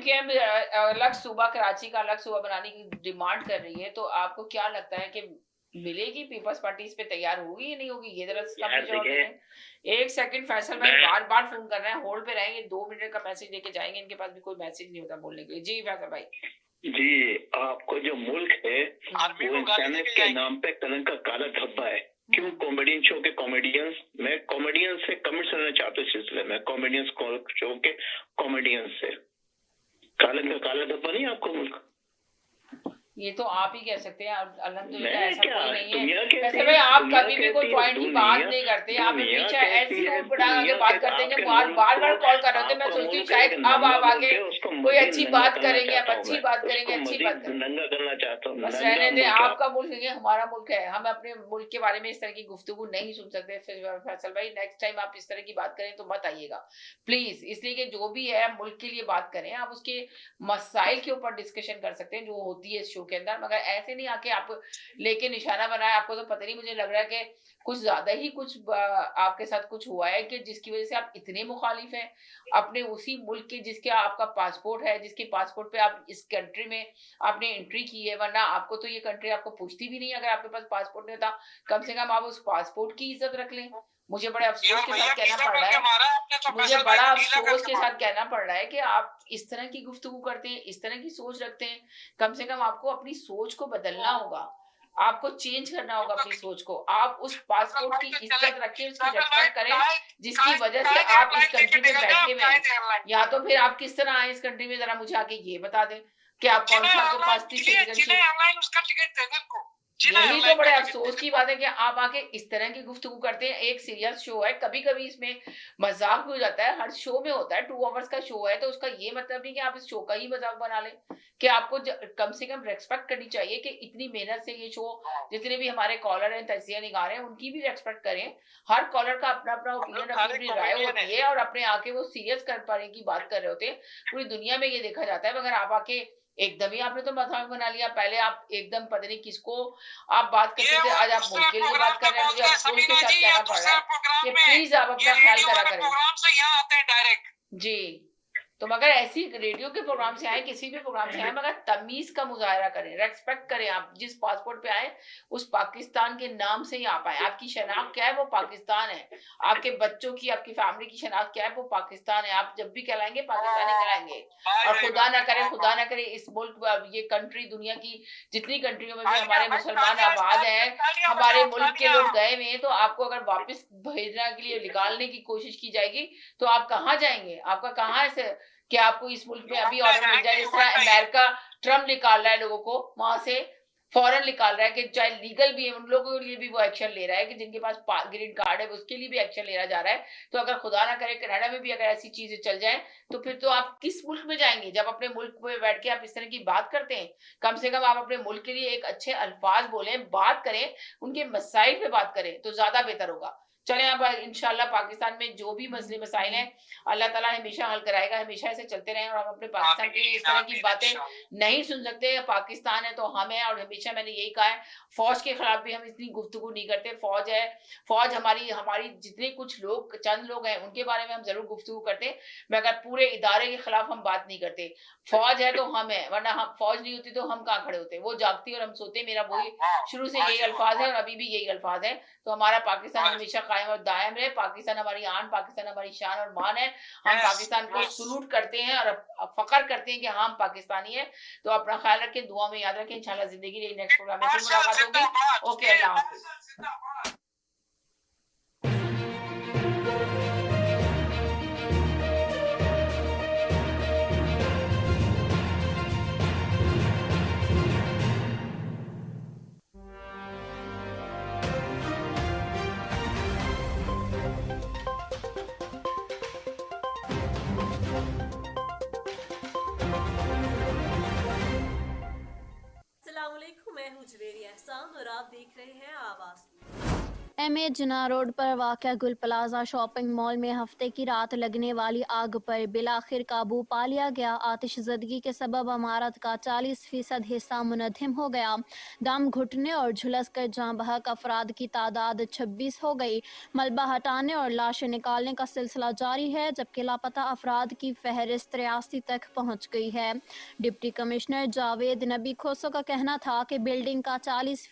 PM अलग सूबा, कराची का अलग सूबा बनाने की डिमांड कर रही है, तो आपको क्या लगता है कि मिलेगी? पीपल्स पार्टी इस पे तैयार होगी या नहीं होगी? ये जरा जवाब दे दें। एक सेकंड, फैसल भाई बार बार फोन कर रहे हैं, होल्ड पे रहेंगे, 2 मिनट का मैसेज लेके जाएंगे, इनके पास भी कोई मैसेज नहीं होता बोलने के लिए। जी फैसल भाई। जी, आपको जो मुल्क है वो इंसानियत के नाम पे कलंक का काला धब्बा है। क्यों? कॉमेडियन शो के कॉमेडियंस, मैं कॉमेडियन से कमेंट करना चाहता हूँ सिलसिले में, कॉमेडियंस शो के कॉमेडियन से कलंक का काला धब्बा नहीं आपको मुल्क? ये तो आप ही कह सकते हैं, अल्हम्दुलिल्लाह ऐसा क्या कोई नहीं है। वैसे भाई आप कभी भी कोई पॉइंट की बात नहीं करते, आप हमेशा ऐसी ऊट पटा के बात करते हैं कि बार बार कॉल कर रहे होते। मैं सोचती हूँ शायद अब आप आगे कोई अच्छी बात करेंगे, अब अच्छी बात करेंगे, अच्छी बात करेंगे। नंगा करना चाहता हूँ, बस रहने दें, आपका मुल्क है, हमारा मुल्क है, हम अपने मुल्क के बारे में इस तरह की गुफ्तगू नहीं सुन सकते। फैसल भाई नेक्स्ट टाइम आप इस तरह की बात करें तो मत आइएगा प्लीज, इसलिए कि जो भी है मुल्क के लिए बात करें, आप उसके मसाइल के ऊपर डिस्कशन कर सकते हैं जो होती है इस शो के अंदर, मगर ऐसे नहीं आके आप लेके निशाना बनाए। आपको तो पता नहीं, मुझे लग रहा है कि कुछ ज्यादा ही कुछ आपके साथ कुछ हुआ है कि जिसकी वजह से आप इतने मुखालिफ हैं अपने उसी मुल्क के जिसके आपका पासपोर्ट है, जिसके पासपोर्ट पे आप इस कंट्री में आपने एंट्री की है। वरना आपको तो ये कंट्री आपको पूछती भी नहीं, अगर आपके पास पासपोर्ट नहीं होता, कम से कम आप उस पासपोर्ट की इज्जत रख लें। मुझे बड़े अफसोस के साथ कहना पड़ रहा है, मुझे बड़ा अफसोस के साथ कहना पड़ रहा है कि आप इस तरह की गुफ्तगू करते हैं, इस तरह की सोच रखते हैं। कम से कम आपको अपनी सोच को बदलना होगा, आपको चेंज करना होगा अपनी सोच को। आप उस पासपोर्ट की इज्जत रखें, उसकी रिस्पेक्ट करें, जिसकी वजह से आप इस कंट्री में बैठे हुए हैं। या तो फिर आप किस तरह आए इस कंट्री में, जरा मुझे आके ये बता दें कि आप कौन सा आपके पास थी सिटीजनशिप। यही तो बड़े अफसोस की बात है कि आप आके इस तरह की गुफ्तगू करते हैं। एक सीरियस शो है, कभी कभी इसमें मजाक भी हो जाता है, हर शो में होता है। 2 आवर्स का शो है तो उसका ये मतलब नहीं कि आप इस शो का ही मजाक बना लें। कि आपको कम से कम रेस्पेक्ट करनी चाहिए कि इतनी मेहनत से ये शो, जितने भी हमारे कॉलर हैं, तजिया निगार हैं, उनकी भी रेस्पेक्ट करें। हर कॉलर का अपना अपना ओपिनियन, अपनी अपनी राय होती है, और अपने आके वो सीरियस कर पाने की बात कर रहे होते हैं। पूरी दुनिया में ये देखा जाता है, मगर आप आके एकदम ही आपने तो मजाक बना लिया। पहले आप एकदम पता नहीं किसको आप बात करते थे, आज आप मुल्क के लिए बात कर रहे हैं। मुझे अफसोस के साथ कहना पड़ रहा है कि प्लीज आप अपना ख्याल करा करें। जी, तो मगर ऐसी रेडियो के प्रोग्राम से आए, किसी भी प्रोग्राम से आए, मगर तमीज का मुजाहरा करें, रेस्पेक्ट करें। आप जिस पासपोर्ट पे आए उस पाकिस्तान के नाम से ही आप आए। आपकी शनाख्त क्या है? वो पाकिस्तान है। आपके बच्चों की, आपकी फैमिली की शनाख्त क्या है? वो पाकिस्तान है। आप जब भी कहलाएंगे पाकिस्तानी कहलाएंगे। और खुदा ना करे इस मुल्क, ये कंट्री, दुनिया की जितनी कंट्रियों में भी हमारे मुसलमान आबाद हैं, हमारे मुल्क के लोग गए हुए हैं, तो आपको अगर वापस भेजने के लिए निकालने की कोशिश की जाएगी तो आप कहाँ जाएंगे? आपका कहाँ ऐसे कि आपको इस मुल्क में अभी ऑर्डर मिल जाए? जिस तरह अमेरिका, ट्रम्प निकाल रहा है लोगों को वहां से, फॉरन निकाल रहा है, कि चाहे लीगल भी है उन लोगों के लिए भी वो एक्शन ले रहा है, कि जिनके पास ग्रीन कार्ड है उसके लिए भी एक्शन लेना जा रहा है। तो अगर खुदा ना करे कनाडा में भी अगर ऐसी चीजें चल जाए तो फिर तो आप किस मुल्क में जाएंगे? जब अपने मुल्क में बैठ के आप इस तरह की बात करते हैं, कम से कम आप अपने मुल्क के लिए एक अच्छे अल्फाज बोलें, बात करें, उनके मसाइल पे बात करें तो ज्यादा बेहतर होगा। चले अब इंशाल्लाह पाकिस्तान में जो भी मसले मसाइल हैं अल्लाह ताला हमेशा हल कराएगा, हमेशा ऐसे चलते रहें। और हम अपने पाकिस्तान के लिए इस तरह की बातें नहीं सुन सकते। पाकिस्तान है तो हम हैं, और हमेशा मैंने यही कहा है, फौज के खिलाफ भी हम इतनी गुफ्तगू नहीं करते। फौज है, फौज हमारी हमारी जितने कुछ लोग, चंद लोग हैं, उनके बारे में हम जरूर गुफ्तगू करते हैं, मगर पूरे इदारे के खिलाफ हम बात नहीं करते। फौज है तो हम है, वरना हम फौज नहीं होती तो हम कहाँ खड़े होते? वो जागती और हम सोते। मेरा वही शुरू से यही अल्फाज है और अभी भी यही अल्फाज है। तो हमारा पाकिस्तान हमेशा कायम और दायम रहे। पाकिस्तान हमारी आन, पाकिस्तान हमारी शान और मान है। हम पाकिस्तान को सलूट करते हैं और फख्र करते हैं कि हम पाकिस्तानी हैं। तो अपना ख्याल रखें, दुआ में याद रखें। इंशाल्लाह जिंदगी रही, नेक्स्ट प्रोग्राम में फिर मुलाकात होगी। ओके, अल्लाह हाफिज। मैं हूं जवेरी एहसान और आप देख रहे हैं आवाज। एमए जिना रोड पर वाक़या गुल प्लाजा शॉपिंग मॉल में हफ्ते की रात लगने वाली आग पर बिलाखिर काबू पा लिया गया। आतिशज़दगी के सबब इमारत का 40% हिस्सा मुनहदम हो गया। दम घुटने और झुलस कर जाँ बहक अफराद की तादाद 26 हो गई। मलबा हटाने और लाशें निकालने का सिलसिला जारी है, जबकि लापता अफराद की फहरिस्त 83 तक पहुँच गई है। डिप्टी कमिश्नर जावेद नबी खोसो का कहना था कि बिल्डिंग का 40